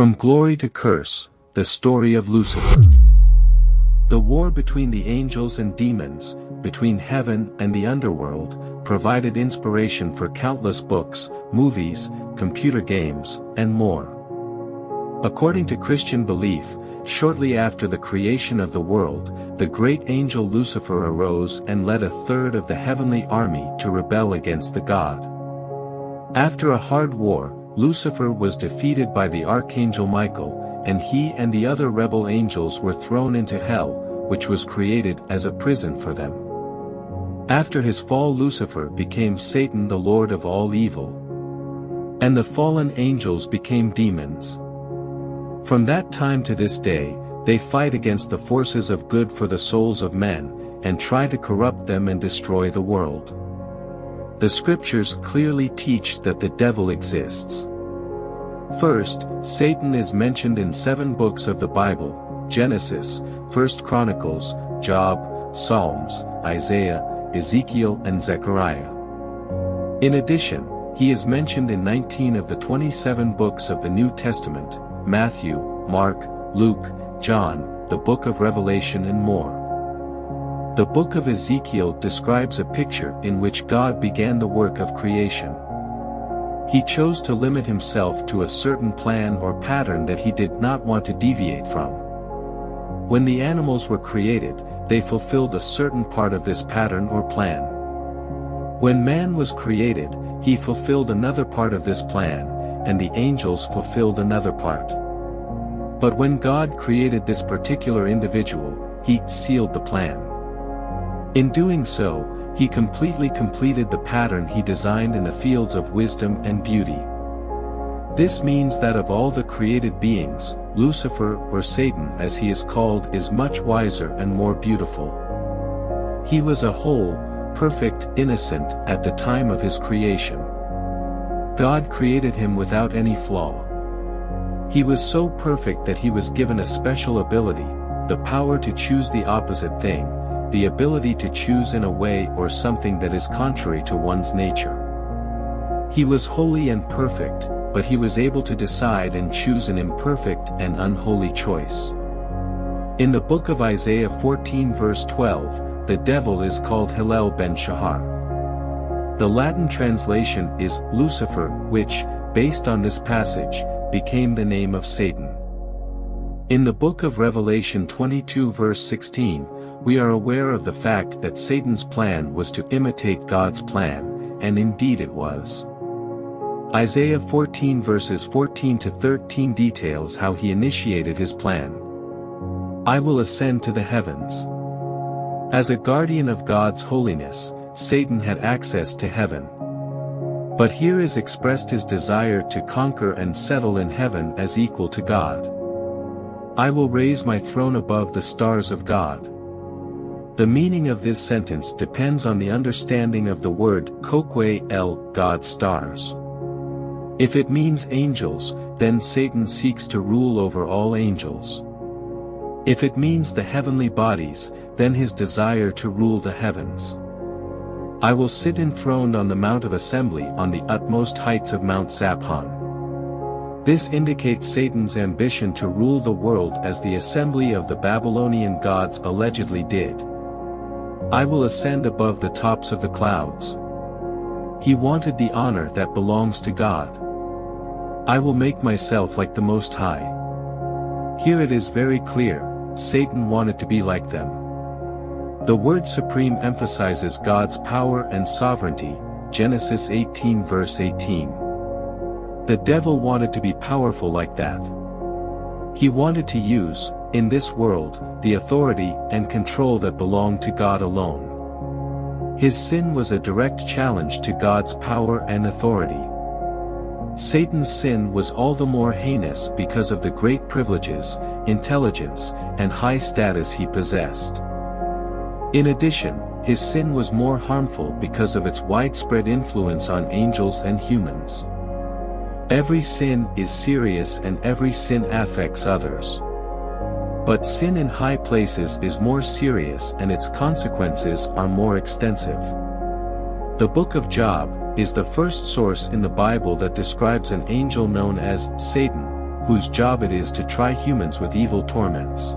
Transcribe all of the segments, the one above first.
From Glory to Curse, the story of Lucifer. The war between the angels and demons, between heaven and the underworld, provided inspiration for countless books, movies, computer games, and more. According to Christian belief, shortly after the creation of the world, the great angel Lucifer arose and led a third of the heavenly army to rebel against the God. After a hard war, Lucifer was defeated by the archangel Michael, and he and the other rebel angels were thrown into hell, which was created as a prison for them. After his fall, Lucifer became Satan, the lord of all evil. And the fallen angels became demons. From that time to this day, they fight against the forces of good for the souls of men, and try to corrupt them and destroy the world. The scriptures clearly teach that the devil exists. First, Satan is mentioned in 7 books of the Bible: Genesis, 1 Chronicles, Job, Psalms, Isaiah, Ezekiel, and Zechariah. In addition, he is mentioned in 19 of the 27 books of the New Testament: Matthew, Mark, Luke, John, the book of Revelation, and more. The book of Ezekiel describes a picture in which God began the work of creation. He chose to limit himself to a certain plan or pattern that he did not want to deviate from. When the animals were created, they fulfilled a certain part of this pattern or plan. When man was created, he fulfilled another part of this plan, and the angels fulfilled another part. But when God created this particular individual, he sealed the plan. In doing so, he completely completed the pattern he designed in the fields of wisdom and beauty. This means that of all the created beings, Lucifer, or Satan as he is called, is much wiser and more beautiful. He was a whole, perfect innocent at the time of his creation. God created him without any flaw. He was so perfect that he was given a special ability, the power to choose the opposite thing, the ability to choose in a way or something that is contrary to one's nature. He was holy and perfect, but he was able to decide and choose an imperfect and unholy choice. In the book of Isaiah 14 verse 12, the devil is called Hillel ben Shahar. The Latin translation is Lucifer, which, based on this passage, became the name of Satan. In the book of Revelation 22 verse 16, we are aware of the fact that Satan's plan was to imitate God's plan, and indeed it was. Isaiah 14 verses 14 to 13 details how he initiated his plan. I will ascend to the heavens. As a guardian of God's holiness, Satan had access to heaven. But here is expressed his desire to conquer and settle in heaven as equal to God. I will raise my throne above the stars of God. The meaning of this sentence depends on the understanding of the word kokwe el, God's stars. If it means angels, then Satan seeks to rule over all angels. If it means the heavenly bodies, then his desire to rule the heavens. I will sit enthroned on the Mount of Assembly on the utmost heights of Mount Zaphon. This indicates Satan's ambition to rule the world as the assembly of the Babylonian gods allegedly did. I will ascend above the tops of the clouds. He wanted the honor that belongs to God. I will make myself like the Most High. Here it is very clear, Satan wanted to be like them. The word supreme emphasizes God's power and sovereignty, Genesis 18 verse 18. The devil wanted to be powerful like that. He wanted to use, in this world, the authority and control that belonged to God alone. His sin was a direct challenge to God's power and authority. Satan's sin was all the more heinous because of the great privileges, intelligence, and high status he possessed. In addition, his sin was more harmful because of its widespread influence on angels and humans. Every sin is serious and every sin affects others. But sin in high places is more serious and its consequences are more extensive. The book of Job is the first source in the Bible that describes an angel known as Satan, whose job it is to try humans with evil torments.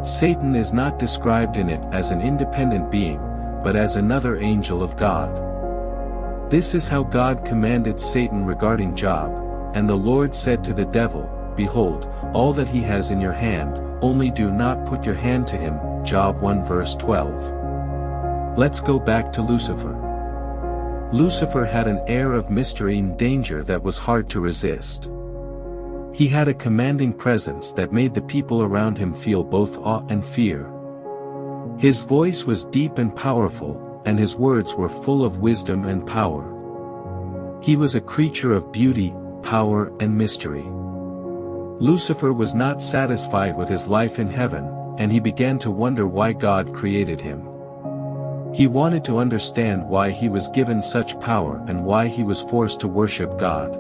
Satan is not described in it as an independent being, but as another angel of God. This is how God commanded Satan regarding Job, and the Lord said to the devil, "Behold, all that he has in your hand, only do not put your hand to him." Job 1 verse 12. Let's go back to Lucifer. Lucifer had an air of mystery and danger that was hard to resist. He had a commanding presence that made the people around him feel both awe and fear. His voice was deep and powerful, and his words were full of wisdom and power. He was a creature of beauty, power and mystery. Lucifer was not satisfied with his life in heaven, and he began to wonder why God created him. He wanted to understand why he was given such power and why he was forced to worship God.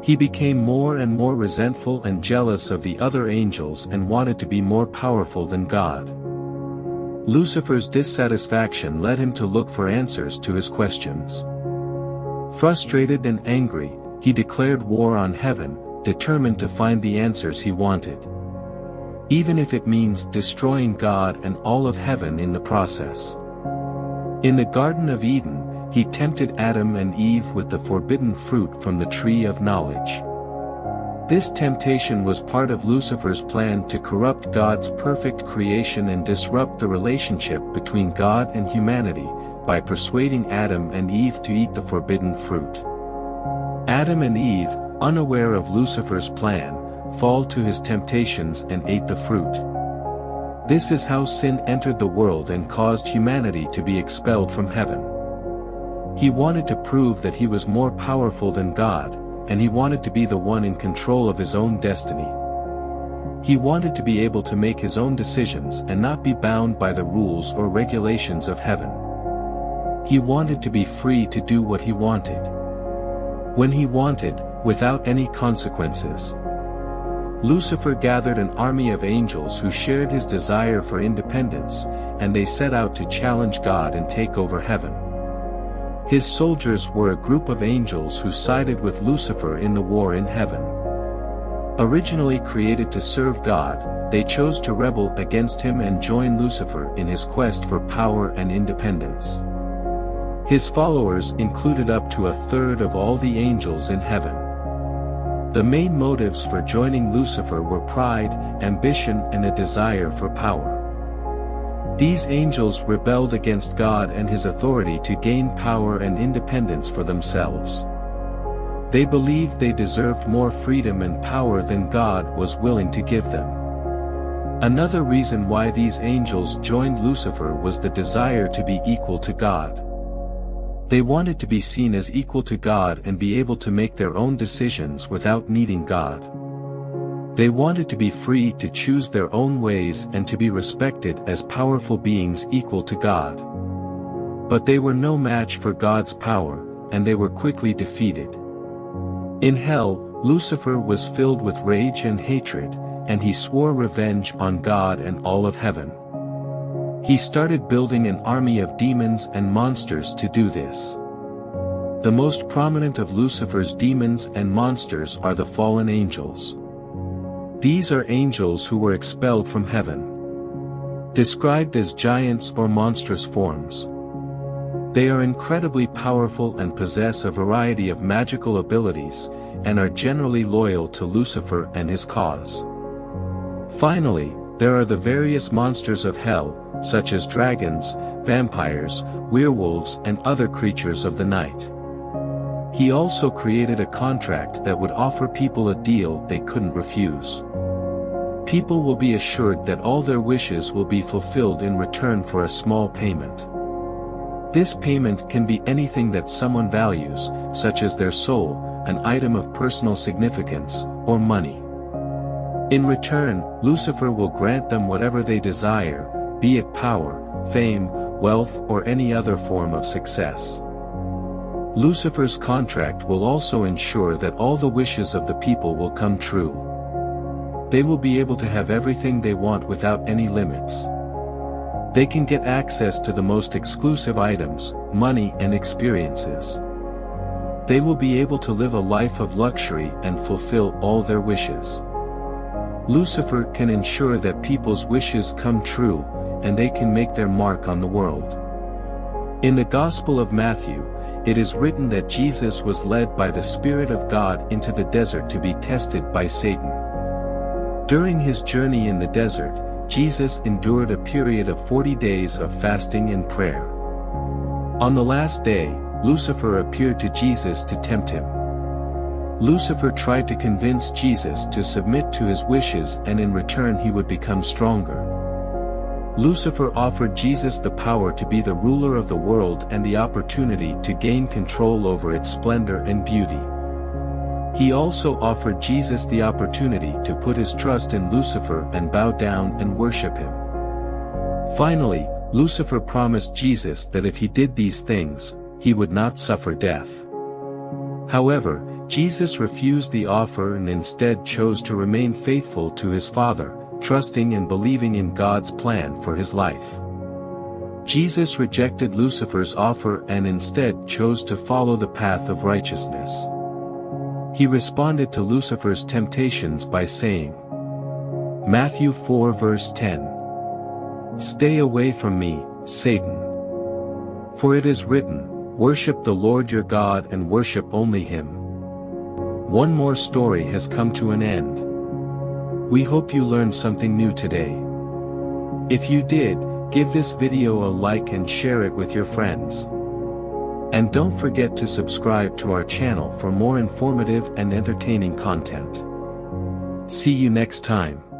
He became more and more resentful and jealous of the other angels and wanted to be more powerful than God. Lucifer's dissatisfaction led him to look for answers to his questions. Frustrated and angry, he declared war on heaven, determined to find the answers he wanted. Even if it means destroying God and all of heaven in the process. In the Garden of Eden, he tempted Adam and Eve with the forbidden fruit from the tree of knowledge. This temptation was part of Lucifer's plan to corrupt God's perfect creation and disrupt the relationship between God and humanity, by persuading Adam and Eve to eat the forbidden fruit. Adam and Eve, unaware of Lucifer's plan, fall to his temptations and ate the fruit. This is how sin entered the world and caused humanity to be expelled from heaven. He wanted to prove that he was more powerful than God, and he wanted to be the one in control of his own destiny. He wanted to be able to make his own decisions and not be bound by the rules or regulations of heaven. He wanted to be free to do what he wanted, when he wanted, without any consequences. Lucifer gathered an army of angels who shared his desire for independence, and they set out to challenge God and take over heaven. His soldiers were a group of angels who sided with Lucifer in the war in heaven. Originally created to serve God, they chose to rebel against him and join Lucifer in his quest for power and independence. His followers included up to a third of all the angels in heaven. The main motives for joining Lucifer were pride, ambition and a desire for power. These angels rebelled against God and his authority to gain power and independence for themselves. They believed they deserved more freedom and power than God was willing to give them. Another reason why these angels joined Lucifer was the desire to be equal to God. They wanted to be seen as equal to God and be able to make their own decisions without needing God. They wanted to be free to choose their own ways and to be respected as powerful beings equal to God. But they were no match for God's power, and they were quickly defeated. In hell, Lucifer was filled with rage and hatred, and he swore revenge on God and all of heaven. He started building an army of demons and monsters to do this. The most prominent of Lucifer's demons and monsters are the fallen angels. These are angels who were expelled from heaven, described as giants or monstrous forms. They are incredibly powerful and possess a variety of magical abilities, and are generally loyal to Lucifer and his cause. Finally, there are the various monsters of hell, such as dragons, vampires, werewolves and other creatures of the night. He also created a contract that would offer people a deal they couldn't refuse. People will be assured that all their wishes will be fulfilled in return for a small payment. This payment can be anything that someone values, such as their soul, an item of personal significance, or money. In return, Lucifer will grant them whatever they desire, be it power, fame, wealth or any other form of success. Lucifer's contract will also ensure that all the wishes of the people will come true. They will be able to have everything they want without any limits. They can get access to the most exclusive items, money and experiences. They will be able to live a life of luxury and fulfill all their wishes. Lucifer can ensure that people's wishes come true, and they can make their mark on the world. In the Gospel of Matthew, it is written that Jesus was led by the Spirit of God into the desert to be tested by Satan. During his journey in the desert, Jesus endured a period of 40 days of fasting and prayer. On the last day, Lucifer appeared to Jesus to tempt him. Lucifer tried to convince Jesus to submit to his wishes, and in return he would become stronger. Lucifer offered Jesus the power to be the ruler of the world and the opportunity to gain control over its splendor and beauty. He also offered Jesus the opportunity to put his trust in Lucifer and bow down and worship him. Finally, Lucifer promised Jesus that if he did these things, he would not suffer death. However, Jesus refused the offer and instead chose to remain faithful to his Father, trusting and believing in God's plan for his life. Jesus rejected Lucifer's offer and instead chose to follow the path of righteousness. He responded to Lucifer's temptations by saying, Matthew 4 verse 10, "Stay away from me, Satan. For it is written, worship the Lord your God and worship only him." One more story has come to an end. We hope you learned something new today. If you did, give this video a like and share it with your friends. And don't forget to subscribe to our channel for more informative and entertaining content. See you next time.